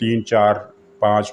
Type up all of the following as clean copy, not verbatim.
3, 4, 5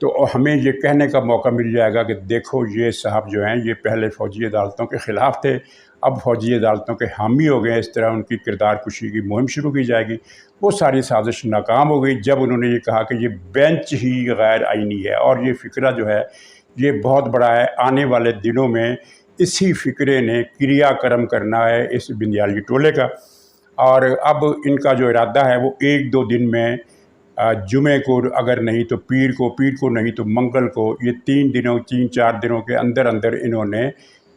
تو ہمیں یہ کہنے کا موقع مل جائے گا کہ دیکھو یہ صاحب جو ہیں یہ پہلے فوجی عدالتوں کے خلاف تھے، اب فوجی عدالتوں کے حامی ہو گئے، اس طرح ان کی کردار کشی کی مہم شروع کی جائے گی۔ وہ ساری سازش ناکام ہو گئی جب انہوں نے یہ کہا کہ یہ بینچ ہی غیر آئینی ہے، اور یہ فقرہ جو ہے یہ بہت بڑا ہے۔ آنے والے دنوں میں اسی فقرے نے کریا کرم کرنا ہے اس بندیالوی ٹولے کا، اور اب ان کا جو ارادہ ہے وہ ایک دو دن میں جمعے کو اگر نہیں تو پیر کو نہیں تو منگل کو، یہ 3-4 دنوں کے اندر اندر انہوں نے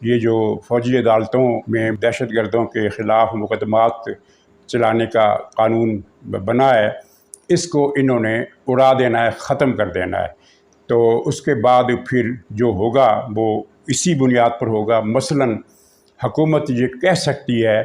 یہ جو فوجی عدالتوں میں دہشت گردوں کے خلاف مقدمات چلانے کا قانون بنا ہے، اس کو انہوں نے اڑا دینا ہے، ختم کر دینا ہے۔ تو اس کے بعد پھر جو ہوگا وہ اسی بنیاد پر ہوگا۔ مثلاً حکومت یہ کہہ سکتی ہے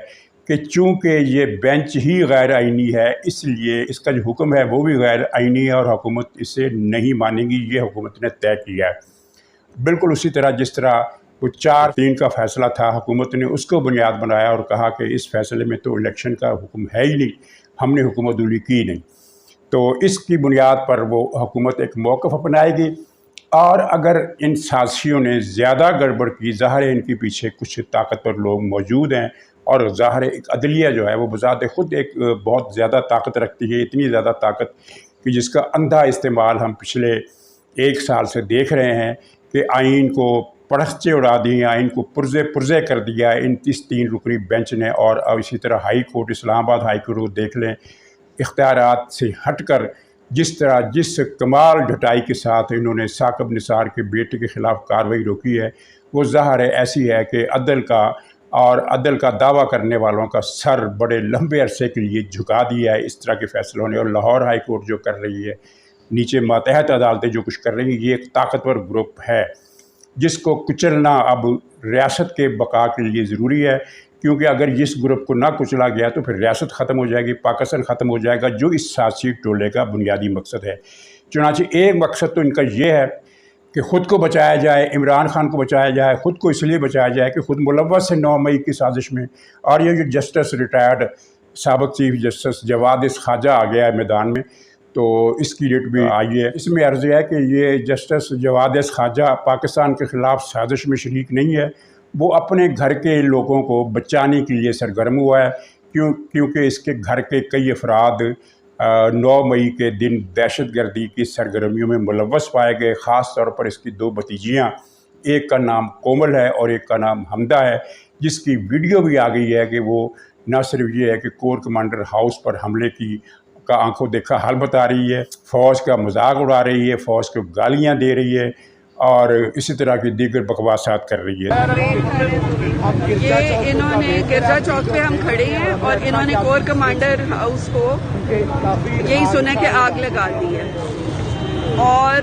کہ چونکہ یہ بینچ ہی غیر آئینی ہے، اس لیے اس کا جو حکم ہے وہ بھی غیر آئینی ہے، اور حکومت اسے نہیں مانے گی، یہ حکومت نے طے کیا ہے۔ بالکل اسی طرح جس طرح وہ 4-3 کا فیصلہ تھا، حکومت نے اس کو بنیاد بنایا اور کہا کہ اس فیصلے میں تو الیکشن کا حکم ہے ہی نہیں، ہم نے حکومت دولی کی نہیں۔ تو اس کی بنیاد پر وہ حکومت ایک موقف اپنائے گی، اور اگر ان سازشیوں نے زیادہ گڑبڑ کی، ظاہر ہے ان کے پیچھے کچھ طاقتور لوگ موجود ہیں، اور ظاہر ہے ایک عدلیہ جو ہے وہ بذات خود ایک بہت زیادہ طاقت رکھتی ہے، اتنی زیادہ طاقت کہ جس کا اندھا استعمال ہم پچھلے 1 سال سے دیکھ رہے ہیں کہ آئین کو پڑھچے اڑا دیے، آئین کو پرزے کر دیا ہے ان 3 رکنی بینچ نے، اور اسی طرح ہائی کورٹ، اسلام آباد ہائی کورٹ کو دیکھ لیں، اختیارات سے ہٹ کر جس کمال ڈھٹائی کے ساتھ انہوں نے ثاقب نثار کے بیٹے کے خلاف کارروائی روکی ہے، وہ ظاہر ہے ایسی ہے کہ عدل کا دعویٰ کرنے والوں کا سر بڑے لمبے عرصے کے لیے جھکا دیا ہے اس طرح کے فیصلوں نے۔ اور لاہور ہائی کورٹ جو کر رہی ہے، نیچے ماتحت عدالتیں جو کچھ کر رہی ہیں، یہ ایک طاقتور گروپ ہے جس کو کچلنا اب ریاست کے بقا کے لیے ضروری ہے، کیونکہ اگر اس گروپ کو نہ کچلا گیا تو پھر ریاست ختم ہو جائے گی، پاکستان ختم ہو جائے گا، جو اس سیاسی ٹولے کا بنیادی مقصد ہے۔ چنانچہ ایک مقصد تو ان کا یہ ہے کہ خود کو بچایا جائے، عمران خان کو بچایا جائے، خود کو اس لیے بچایا جائے کہ خود ملوث ہے 9 مئی کی سازش میں، اور یہ جو جسٹس ریٹائرڈ سابق چیف جسٹس جواد خواجہ آ گیا ہے میدان میں، تو اس کی ریٹ بھی آئی ہے۔ اس میں عرض ہے کہ یہ جسٹس جواد خواجہ پاکستان کے خلاف سازش میں شریک نہیں ہے، وہ اپنے گھر کے لوگوں کو بچانے کے لیے سرگرم ہوا ہے، کیونکہ اس کے گھر کے کئی افراد 9 مئی کے دن دہشت گردی کی سرگرمیوں میں ملوث پائے گئے، خاص طور پر اس کی 2 بھتیجیاں، ایک کا نام کومل ہے اور ایک کا نام حمدہ ہے، جس کی ویڈیو بھی آ گئی ہے کہ وہ نہ صرف یہ ہے کہ کور کمانڈر ہاؤس پر حملے کا آنکھوں دیکھا حال بتا رہی ہے، فوج کا مذاق اڑا رہی ہے، فوج کو گالیاں دے رہی ہے، اور اسی طرح کی دیگر بکواسات کر رہی ہے۔ یہ انہوں نے گرجا چوک پہ ہم کھڑے ہیں، اور انہوں نے کور کمانڈر ہاؤس کو یہی سنا کہ آگ لگا دی ہے، اور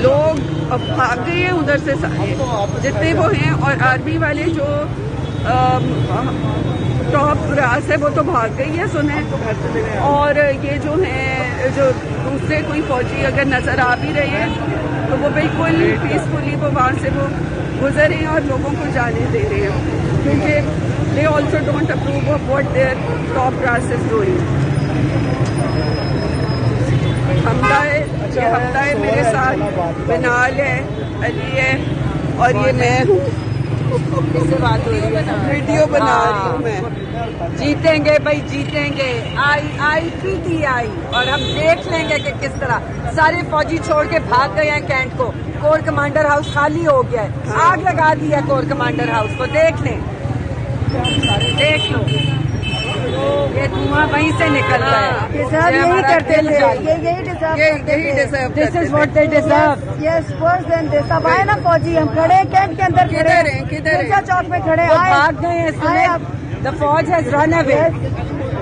لوگ اب بھاگ گئے ہیں ادھر سے سارے جتنے وہ ہیں، اور آرمی والے جو ٹاپ راس ہے وہ تو بھاگ گئی ہے سنیں، اور یہ جو ہیں جو دوسرے کوئی فوجی اگر نظر آ بھی رہے ہیں تو وہ بالکل پیسفلی وہ وہاں سے وہ گزرے ہیں اور لوگوں کو جانے دے رہے ہیں، کیونکہ they also don't approve of what their top brass is doing. Hamda ہے میرے ساتھ، بنال ہے، علی ہے، اور یہ میں ہوں، ویڈیو بنا رہی ہوں میں۔ جیتیں گے بھائی، جیتیں گے، آئی ٹی آئی، اور ہم دیکھ لیں گے کہ کس طرح سارے فوجی چھوڑ کے بھاگ گئے ہیں کینٹ کو، کور کمانڈر ہاؤس خالی ہو گیا ہے، آگ لگا دی ہے کور کمانڈر ہاؤس کو، دیکھ لیں، دیکھ لو یہ دھواں وہیں سے نکل رہا ہے۔ یہی کرتے تھے، یہی deserve this is what they deserve. Yes سب آئے نا فوجی، ہم کھڑے ہیں کینٹ کے اندر، کدھر ہیں چوک میں کھڑے وہ آئے، بھاگ گئے ہیں، the فوج has run away,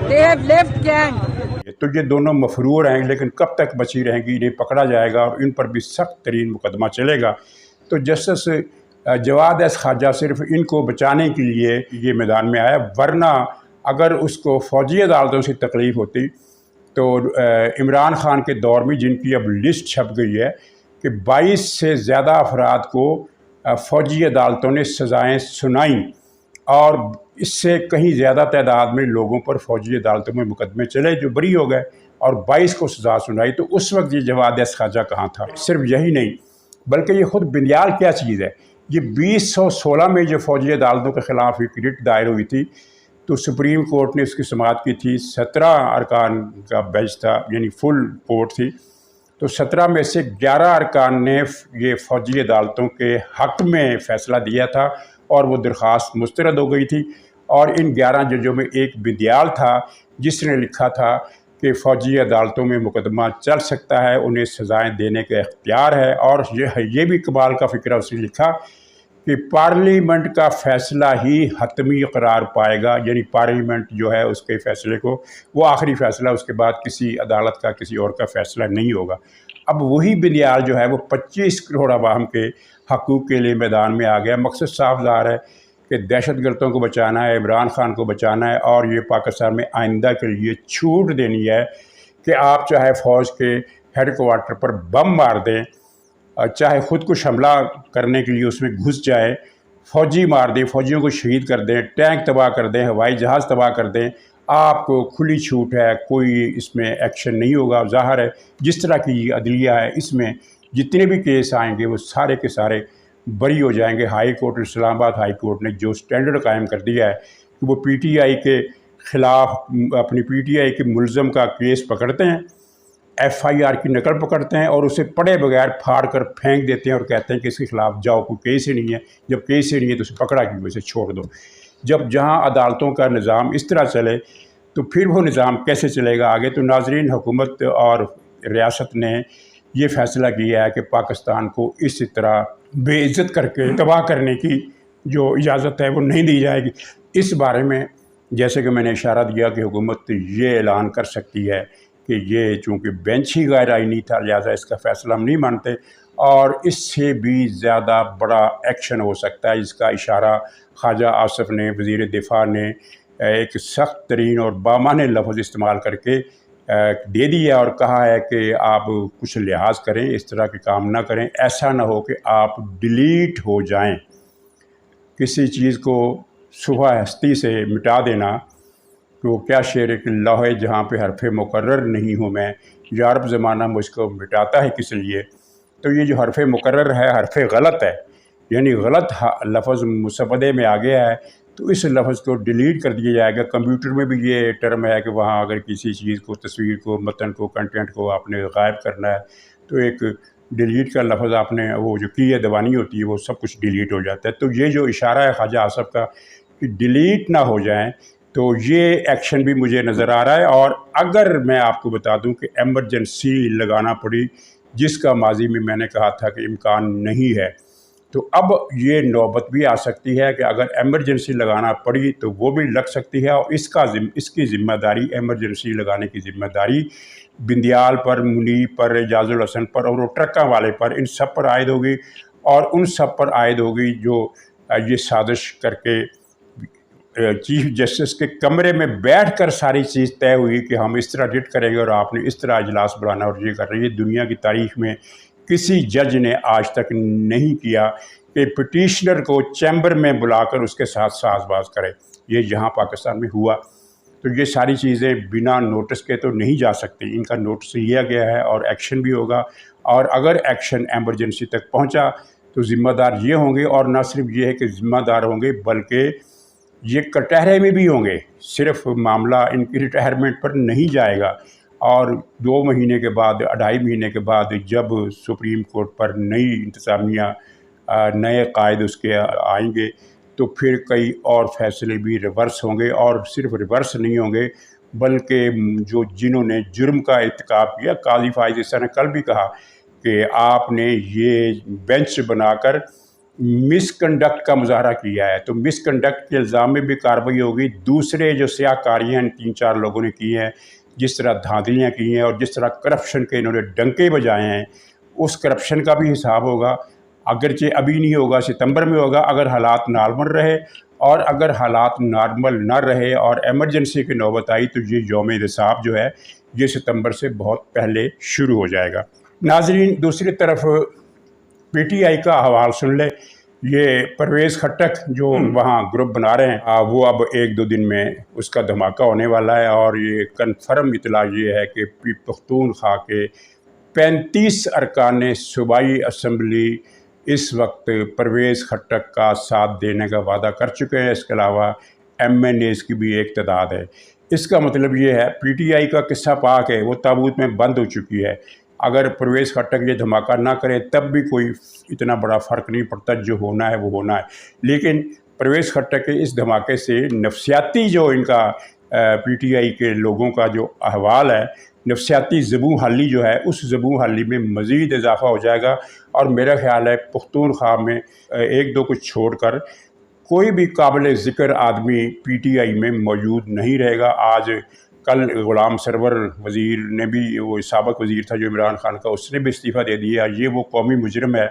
they have left camp۔ تو یہ دونوں مفرور ہیں، لیکن کب تک بچی رہیں گی، انہیں پکڑا جائے گا اور ان پر بھی سخت ترین مقدمہ چلے گا۔ تو جسٹس جواد خواجہ صرف ان کو بچانے کے لیے یہ میدان میں آیا، ورنہ اگر اس کو فوجی عدالتوں سے تکلیف ہوتی تو عمران خان کے دور میں، جن کی اب لسٹ چھپ گئی ہے کہ 22 سے زیادہ افراد کو فوجی عدالتوں نے سزائیں سنائیں، اور اس سے کہیں زیادہ تعداد میں لوگوں پر فوجی عدالتوں میں مقدمے چلے جو بری ہو گئے اور 22 کو سزا سنائی. تو اس وقت یہ جواد ایس خواجہ کہاں تھا؟ صرف یہی نہیں بلکہ یہ خود بندیال کیا چیز ہے. یہ 2016 میں جو فوجی عدالتوں کے خلاف ایک ریٹ دائر ہوئی تھی تو سپریم کورٹ نے اس کی سماعت کی تھی. 17 ارکان کا بینچ تھا, یعنی فل کورٹ تھی. تو 17 میں سے 11 ارکان نے یہ فوجی عدالتوں کے حق میں فیصلہ دیا تھا اور وہ درخواست مسترد ہو گئی تھی. اور ان 11 ججوں میں ایک بندیال تھا جس نے لکھا تھا کہ فوجی عدالتوں میں مقدمہ چل سکتا ہے, انہیں سزائیں دینے کا اختیار ہے. اور یہ بھی کمال کا فکرہ اس نے لکھا کہ پارلیمنٹ کا فیصلہ ہی حتمی قرار پائے گا, یعنی پارلیمنٹ جو ہے اس کے فیصلے کو وہ آخری فیصلہ, اس کے بعد کسی عدالت کا کسی اور کا فیصلہ نہیں ہوگا. اب وہی بندیال جو ہے وہ 25 کروڑ عوام کے حقوق کے لیے میدان میں آ گیا. مقصد صاف ظاہر ہے کہ دہشت گردوں کو بچانا ہے, عمران خان کو بچانا ہے, اور یہ پاکستان میں آئندہ کے لیے چھوٹ دینی ہے کہ آپ چاہے فوج کے ہیڈ کوارٹر پر بم مار دیں, چاہے خود کش حملہ کرنے کے لیے اس میں گھس جائے, فوجی مار دیں, فوجیوں کو شہید کر دیں, ٹینک تباہ کر دیں, ہوائی جہاز تباہ کر دیں, آپ کو کھلی چھوٹ ہے, کوئی اس میں ایکشن نہیں ہوگا. ظاہر ہے جس طرح کی عدلیہ ہے اس میں جتنے بھی کیس آئیں گے وہ سارے کے سارے بری ہو جائیں گے. ہائی کورٹ, اسلام آباد ہائی کورٹ نے جو سٹینڈرڈ قائم کر دیا ہے کہ وہ پی ٹی آئی کے خلاف اپنی پی ٹی آئی کے ملزم کا کیس پکڑتے ہیں, ایف آئی آر کی نقل پکڑتے ہیں اور اسے پڑھے بغیر پھاڑ کر پھینک دیتے ہیں اور کہتے ہیں کہ اس کے خلاف جاؤ, کوئی کیس ہی نہیں ہے. جب کیس ہی نہیں ہے تو اسے پکڑا کیوں, اسے چھوڑ دو. جب جہاں عدالتوں کا نظام اس طرح چلے تو پھر وہ نظام کیسے چلے گا آگے؟ تو ناظرین, حکومت اور ریاست نے یہ فیصلہ کیا ہے کہ پاکستان کو اس طرح بے عزت کر کے تباہ کرنے کی جو اجازت ہے وہ نہیں دی جائے گی. اس بارے میں جیسے کہ میں نے اشارہ دیا کہ حکومت یہ اعلان کر سکتی ہے کہ یہ چونکہ بینچ ہی غیر آئینی تھا لہٰذا اس کا فیصلہ ہم نہیں مانتے, اور اس سے بھی زیادہ بڑا ایکشن ہو سکتا ہے. اس کا اشارہ خواجہ آصف نے, وزیر دفاع نے, ایک سخت ترین اور بامعنی لفظ استعمال کر کے دے دیا اور کہا ہے کہ آپ کچھ لحاظ کریں, اس طرح کے کام نہ کریں. ایسا نہ ہو کہ آپ ڈیلیٹ ہو جائیں. کسی چیز کو صبح ہستی سے مٹا دینا, تو کیا شعر ہے کہ لوح جہاں پہ حرف مقرر نہیں ہوں میں, یارب زمانہ مجھ کو مٹاتا ہے کس لیے. تو یہ جو حرف مقرر ہے حرف غلط ہے, یعنی غلط لفظ مصفدے میں آ گیا ہے, تو اس لفظ کو ڈیلیٹ کر دیا جائے گا. کمپیوٹر میں بھی یہ ٹرم ہے کہ وہاں اگر کسی چیز کو, تصویر کو, متن کو, کنٹینٹ کو آپ نے غائب کرنا ہے تو ایک ڈیلیٹ کا لفظ آپ نے وہ جو کی دبانی ہوتی ہے وہ سب کچھ ڈیلیٹ ہو جاتا ہے. تو یہ جو اشارہ ہے خواجہ آصف کا کہ ڈیلیٹ نہ ہو جائیں, تو یہ ایکشن بھی مجھے نظر آ رہا ہے. اور اگر میں آپ کو بتا دوں کہ ایمرجنسی لگانا پڑی, جس کا ماضی میں میں نے کہا تھا کہ امکان نہیں ہے, تو اب یہ نوبت بھی آ سکتی ہے کہ اگر ایمرجنسی لگانا پڑی تو وہ بھی لگ سکتی ہے. اور اس کی ذمہ داری, ایمرجنسی لگانے کی ذمہ داری بندیال پر, منیب پر, اعجاز الحسن پر اور وہ ٹرکاں والے پر, ان سب پر عائد ہوگی. اور ان سب پر عائد ہوگی جو یہ سازش کر کے چیف جسٹس کے کمرے میں بیٹھ کر ساری چیز طے ہوئی کہ ہم اس طرح ڈٹ کریں گے اور آپ نے اس طرح اجلاس بلانا اور یہ کر رہی ہے. دنیا کی تاریخ میں کسی جج نے آج تک نہیں کیا کہ پٹیشنر کو چیمبر میں بلا کر اس کے ساتھ ساز باز کرے. یہ یہاں پاکستان میں ہوا. تو یہ ساری چیزیں بنا نوٹس کے تو نہیں جا سکتی, ان کا نوٹس لیا گیا ہے اور ایکشن بھی ہوگا. اور اگر ایکشن ایمرجنسی تک پہنچا تو ذمہ دار یہ ہوں گے, اور نہ صرف یہ ہے کہ ذمہ دار ہوں گے بلکہ یہ کٹہرے میں بھی ہوں گے. صرف معاملہ ان کی ریٹائرمنٹ پر نہیں جائے گا, اور 2 مہینے کے بعد, 2.5 مہینے کے بعد جب سپریم کورٹ پر نئی انتظامیہ, نئے قائد اس کے آئیں گے تو پھر کئی اور فیصلے بھی ریورس ہوں گے. اور صرف ریورس نہیں ہوں گے بلکہ جنہوں نے جرم کا ارتکاب کیا, قاضی فائز عیسیٰ نے کل بھی کہا کہ آپ نے یہ بینچ بنا کر مس کنڈکٹ کا مظاہرہ کیا ہے, تو مس کنڈکٹ کے الزام میں بھی کارروائی ہوگی. دوسرے جو سیاہ کاریاں 3-4 لوگوں نے کی ہیں, جس طرح دھاندلیاں کی ہیں اور جس طرح کرپشن کے انہوں نے ڈنکے بجائے ہیں, اس کرپشن کا بھی حساب ہوگا. اگرچہ ابھی نہیں ہوگا, ستمبر میں ہوگا اگر حالات نارمل رہے. اور اگر حالات نارمل نہ رہے اور ایمرجنسی کی نوبت آئی تو یہ یوم حساب جو ہے یہ ستمبر سے بہت پہلے شروع ہو جائے گا. ناظرین, دوسری طرف پی ٹی آئی کا حوال سن لے یہ پرویز خٹک جو وہاں گروپ بنا رہے ہیں وہ اب 1-2 دن میں اس کا دھماکہ ہونے والا ہے، اور یہ کنفرم اطلاع یہ ہے کہ پختونخوا کے 35 ارکان صوبائی اسمبلی اس وقت پرویز خٹک کا ساتھ دینے کا وعدہ کر چکے ہیں۔ اس کے علاوہ MNAs کی بھی ایک تعداد ہے۔ اس کا مطلب یہ ہے PTI کا قصہ پاک ہے، وہ تابوت میں بند ہو چکی ہے۔ اگر پرویز خٹک یہ دھماکہ نہ کرے تب بھی کوئی اتنا بڑا فرق نہیں پڑتا، جو ہونا ہے وہ ہونا ہے۔ لیکن پرویز خٹک کے اس دھماکے سے نفسیاتی جو ان کا PTI کے لوگوں کا جو احوال ہے، نفسیاتی زبوں حالی جو ہے، اس زبوں حالی میں مزید اضافہ ہو جائے گا، اور میرا خیال ہے پختونخوا میں 1-2 کو چھوڑ کر کوئی بھی قابل ذکر آدمی PTI میں موجود نہیں رہے گا۔ آج کل غلام سرور وزیر نے بھی، وہ سابق وزیر تھا جو عمران خان کا، اس نے بھی استعفیٰ دے دیا۔ یہ وہ قومی مجرم ہے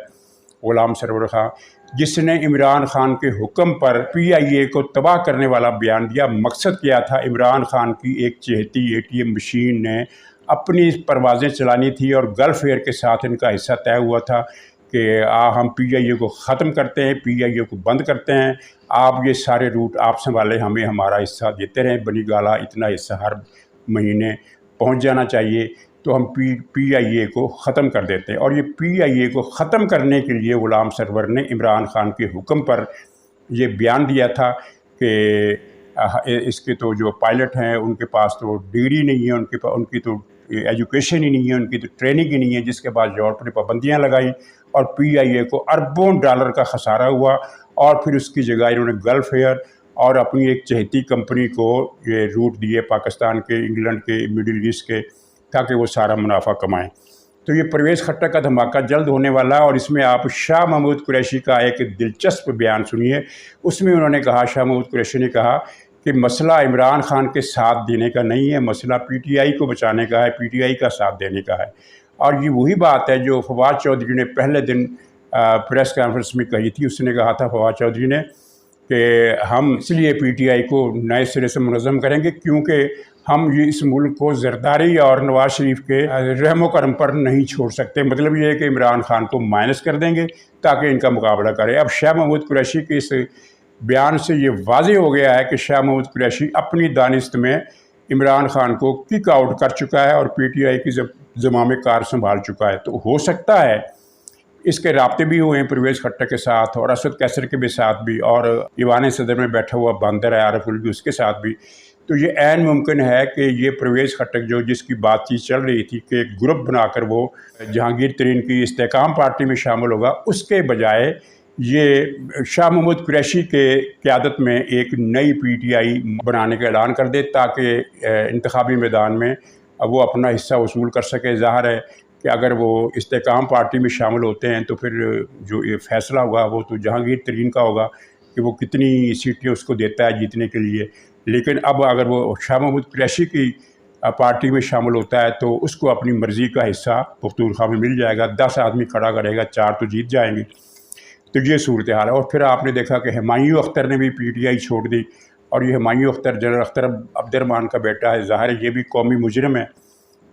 غلام سرور خان، جس نے عمران خان کے حکم پر PIA کو تباہ کرنے والا بیان دیا۔ مقصد کیا تھا؟ عمران خان کی ایک چہیتی ATM مشین نے اپنی پروازیں چلانی تھی، اور گلف ایئر کے ساتھ ان کا حصہ طے ہوا تھا کہ ہم PIA کو ختم کرتے ہیں، PIA کو بند کرتے ہیں، آپ یہ سارے روٹ آپ سنبھالیں، ہمیں ہمارا حصہ دیتے رہیں، بنی گالا اتنا حصہ ہر مہینے پہنچ جانا چاہیے، تو ہم PIA کو ختم کر دیتے ہیں۔ اور یہ PIA کو ختم کرنے کے لیے غلام سرور نے عمران خان کے حکم پر یہ بیان دیا تھا کہ اس کے تو جو پائلٹ ہیں ان کے پاس تو ڈگری نہیں ہے، ان کی تو ایجوکیشن ہی نہیں ہے، ان کی تو ٹریننگ ہی نہیں ہے، جس کے بعد یورپ نے پابندیاں لگائیں اور PIA کو اربوں ڈالر کا خسارہ ہوا، اور پھر اس کی جگہ انہوں نے گلف ایئر اور اپنی ایک چہیتی کمپنی کو یہ روٹ دیے، پاکستان کے، انگلینڈ کے، مڈل ایسٹ کے، تاکہ وہ سارا منافع کمائیں۔ تو یہ پرویز خٹک کا دھماکہ جلد ہونے والا ہے، اور اس میں آپ شاہ محمود قریشی کا ایک دلچسپ بیان سنیے۔ اس میں انہوں نے کہا، شاہ محمود قریشی نے کہا کہ مسئلہ عمران خان کے ساتھ دینے کا نہیں ہے، مسئلہ PTI کو بچانے کا ہے، PTI کا ساتھ دینے کا ہے۔ اور یہ وہی بات ہے جو فواد چودھری نے پہلے دن پریس کانفرنس میں کہی تھی۔ اس نے کہا تھا فواد چودھری نے کہ ہم اس لیے PTI کو نئے سرے سے منظم کریں گے کیونکہ ہم یہ اس ملک کو زرداری اور نواز شریف کے رحم و کرم پر نہیں چھوڑ سکتے۔ مطلب یہ ہے کہ عمران خان کو مائنس کر دیں گے تاکہ ان کا مقابلہ کرے۔ اب شاہ محمود قریشی کے اس بیان سے یہ واضح ہو گیا ہے کہ شاہ محمود قریشی اپنی دانست میں عمران خان کو کک آؤٹ کر چکا ہے اور PTI کی زمام کار سنبھال چکا ہے۔ تو ہو سکتا ہے اس کے رابطے بھی ہوئے ہیں پرویز خٹک کے ساتھ، اور اسد کیسر کے بھی ساتھ بھی، اور ایوان صدر میں بیٹھا ہوا باندر ہے عارف الوی، اس کے ساتھ بھی۔ تو یہ عین ممکن ہے کہ یہ پرویز خٹک جس کی بات چیت چل رہی تھی کہ ایک گروپ بنا کر وہ جہانگیر ترین کی استحکام پارٹی میں شامل ہوگا، اس کے بجائے یہ شاہ محمود قریشی کے قیادت میں ایک نئی PTI بنانے کا اعلان کر دے تاکہ انتخابی میدان میں وہ اپنا حصہ وصول کر سکے۔ ظاہر ہے کہ اگر وہ استحکام پارٹی میں شامل ہوتے ہیں تو پھر جو یہ فیصلہ ہوگا وہ تو جہانگیر ترین کا ہوگا کہ وہ کتنی سیٹیں اس کو دیتا ہے جیتنے کے لیے۔ لیکن اب اگر وہ شاہ محمود قریشی کی پارٹی میں شامل ہوتا ہے تو اس کو اپنی مرضی کا حصہ پختونخوا میں مل جائے گا، 10 آدمی کھڑا کرے گا، 4 تو جیت جائیں گے۔ تو یہ صورتحال ہے۔ اور پھر آپ نے دیکھا کہ ہمایوں اختر نے بھی PTI چھوڑ دی، اور یہ ہمایوں اختر جنرل اختر عبد الرحمان کا بیٹا ہے، ظاہر ہے یہ بھی قومی مجرم ہے۔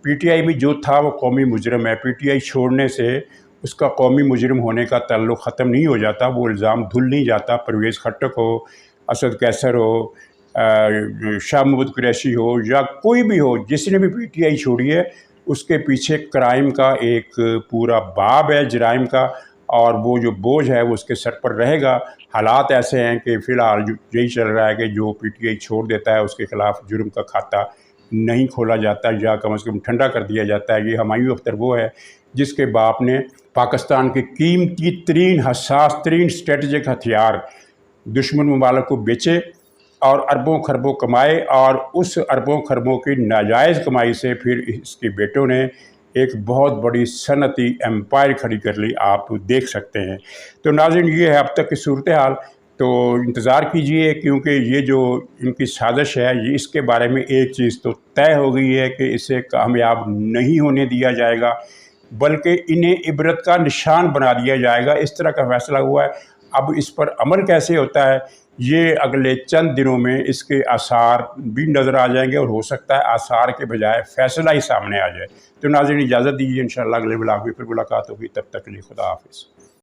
PTI میں جو تھا وہ قومی مجرم ہے، PTI چھوڑنے سے اس کا قومی مجرم ہونے کا تعلق ختم نہیں ہو جاتا، وہ الزام دھل نہیں جاتا۔ پرویز خٹک ہو، اسد کیسر ہو، شاہ محمود قریشی ہو، یا کوئی بھی ہو، جس نے بھی PTI چھوڑی ہے اس کے پیچھے کرائم کا ایک پورا باب ہے، جرائم کا، اور وہ جو بوجھ ہے وہ اس کے سر پر رہے گا۔ حالات ایسے ہیں کہ فی الحال یہی چل رہا ہے کہ جو PTI چھوڑ دیتا ہے اس کے خلاف جرم کا کھاتہ نہیں کھولا جاتا، یا کم از کم ٹھنڈا کر دیا جاتا ہے۔ یہ ہمایوں اختر وہ ہے جس کے باپ نے پاکستان کے قیمتی ترین، حساس ترین اسٹریٹجک ہتھیار دشمن ممالک کو بیچے اور اربوں خربوں کمائے، اور اس اربوں خربوں کی ناجائز کمائی سے پھر اس کے بیٹوں نے ایک بہت بڑی صنعتی ایمپائر کھڑی کر لی، آپ دیکھ سکتے ہیں۔ تو ناظرین یہ ہے اب تک کی صورتحال، تو انتظار کیجئے کیونکہ یہ جو ان کی سازش ہے، یہ اس کے بارے میں ایک چیز تو طے ہو گئی ہے کہ اسے کامیاب نہیں ہونے دیا جائے گا، بلکہ انہیں عبرت کا نشان بنا دیا جائے گا، اس طرح کا فیصلہ ہوا ہے۔ اب اس پر عمل کیسے ہوتا ہے یہ اگلے چند دنوں میں اس کے آثار بھی نظر آ جائیں گے، اور ہو سکتا ہے آثار کے بجائے فیصلہ ہی سامنے آ جائے۔ تو ناظرین اجازت دیجیے، انشاءاللہ اگلے بلاگ میں پھر ملاقات ہوگی، تب تک کے لیے خدا حافظ۔